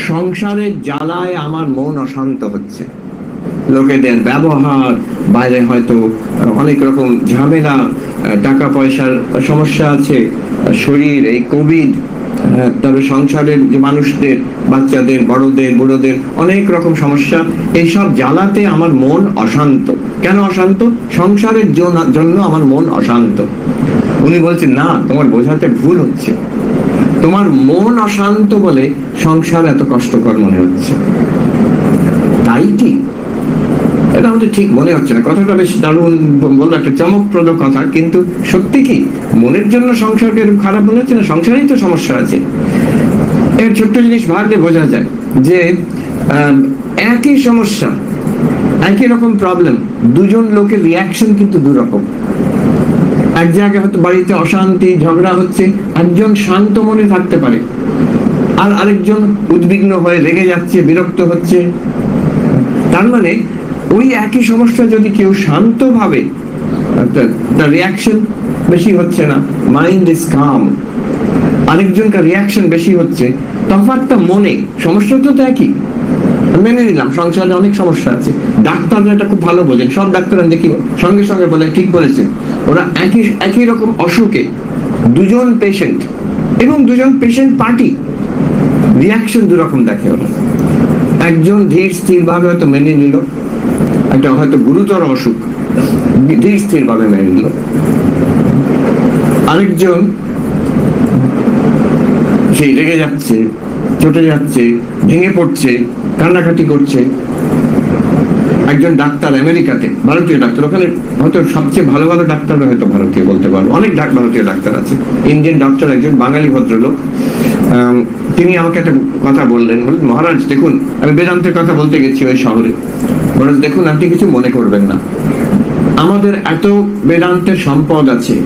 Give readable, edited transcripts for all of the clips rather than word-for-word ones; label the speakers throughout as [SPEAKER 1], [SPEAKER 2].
[SPEAKER 1] সংসারের জ্বালায় আমার মন অশান্ত হচ্ছে, লোকেদের ব্যবহার, বাইরে হয়তো অনেক রকম ঝামেলা, টাকা পয়সার সমস্যা আছে, শরীর, এই কোভিড, তবে সংসারের যে মানুষদের, বাচ্চাদের, বড়দের, বুড়োদের অনেক রকম সমস্যা, এইসব জ্বালাতে আমার মন অশান্ত। কেন অশান্ত? সংসারের জন্য আমার মন অশান্ত। উনি বলছেন, না, তোমার বোঝাতে ভুল হচ্ছে, তোমার মন অশান্ত বলে সংসার এত কষ্টকর মনে হচ্ছে। তাই কি? এটা আমাদের ঠিক মনে হচ্ছে না। কথাটা বেশ দারুণ বললো, একটা চমকপ্রদ কথা, কিন্তু সত্যি কি মনের জন্য সংসারকে খারাপ মনে হচ্ছে না? সংসারেই তো সমস্যা আছে। এর ছোট্ট জিনিস ভাবলে বোঝা যায় যে একই সমস্যা, একই রকম প্রবলেম, দুজন লোকের রিয়াকশন কিন্তু দুরকম। এক জায়গায় হয়তো বাড়িতে অশান্তি, ঝগড়া হচ্ছে, একজন শান্ত মনে থাকতে পারে, আর আরেকজন উদ্বিগ্ন হয়ে রেগে যাচ্ছে, বিরক্ত হচ্ছে। তার মানে ওই একই সমস্যা যদি কেউ শান্ত ভাবে, তার রিয়াকশন বেশি হচ্ছে না, মাইন্ড ইজ কাম, আরেকজনকার রিয়াকশন বেশি হচ্ছে, তফাৎটা মনে। সমস্যা তো একই, মেনে নিলাম সংসারে অনেক সমস্যা আছে। ডাক্তাররা এটা খুব ভালো বোঝেন, সব ডাক্তাররা দেখি সঙ্গে সঙ্গে বলে ঠিক বলেছে। ওরা একই রকম অসুখে দুজন পেশেন্ট এবং দুজন পেশেন্ট পার্টি, রিয়াকশন দুরকম দেখে ওরা। একজন ধীর স্থির ভাবে হয়তো মেনে নিল, একটা হয়তো গুরুতর অসুখ, ধীর স্থির ভাবে মেনে নিল। আরেকজন সেই রেগে যাচ্ছে, চটে যাচ্ছে, ভেঙে পড়ছে, কান্নাকাটি করছে। একজন ডাক্তার আমেরিকাতে, ভারতীয় ডাক্তার, ওখানে হয়তো সবচেয়ে ভালো ভালো ডাক্তাররা হয়তো ভারতীয় বলতে পারবো, অনেক ভারতীয় ডাক্তার আছে। ইন্ডিয়ান ডাক্তার, একজন বাঙালি ভদ্রলোক, তিনি আমাকে একটা কথা বললেন, মহারাজ দেখুন, আমি বেদান্তের কথা বলতে গেছি ওই শহরে, মহারাজ দেখুন, আপনি কিছু মনে করবেন না, আমাদের এত বেদান্তের সম্পদ আছে,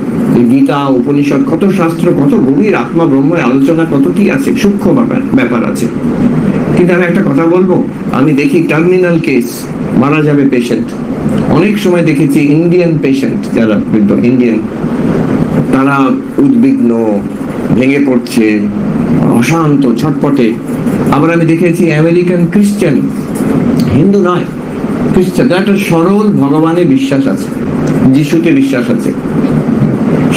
[SPEAKER 1] গীতা, উপনিষদ, কত শাস্ত্র, কত গভীর আত্মা ব্রহ্মের আলোচনা, কত কি আছে, সূক্ষ্ম ব্যাপার আছে, কিন্তু আমি একটা কথা বলবো, আমি দেখি টার্মিনাল কেস, মারা যাবে পেশেন্ট, অনেক সময় দেখেছি ইন্ডিয়ান পেশেন্ট যারা ইন্ডিয়ান, তারা উদ্বিগ্ন, ভেঙে পড়ছে, অশান্ত, ছটপটে। আবার আমি দেখেছি আমেরিকান খ্রিস্টান, হিন্দু নয়, খ্রিস্টান, একটা সরল ভগবানে বিশ্বাস আছে, যিশুতে বিশ্বাস আছে,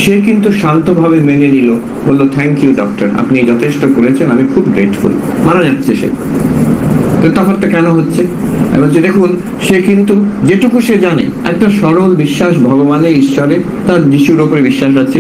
[SPEAKER 1] সে কিন্তু শান্তভাবে মেনে নিল, বললো থ্যাংক ইউ ডক্টর, আপনি যথেষ্ট করেছেন, আমি খুব গ্রেটফুল। মারা যাচ্ছে সে, তো তফাৎটা কেন হচ্ছে? দেখুন, সে কিন্তু যেটুকু সে জানে, একটা সরল বিশ্বাস ভগবানের, ঈশ্বরে, তার যিশুর উপরে বিশ্বাস আছে,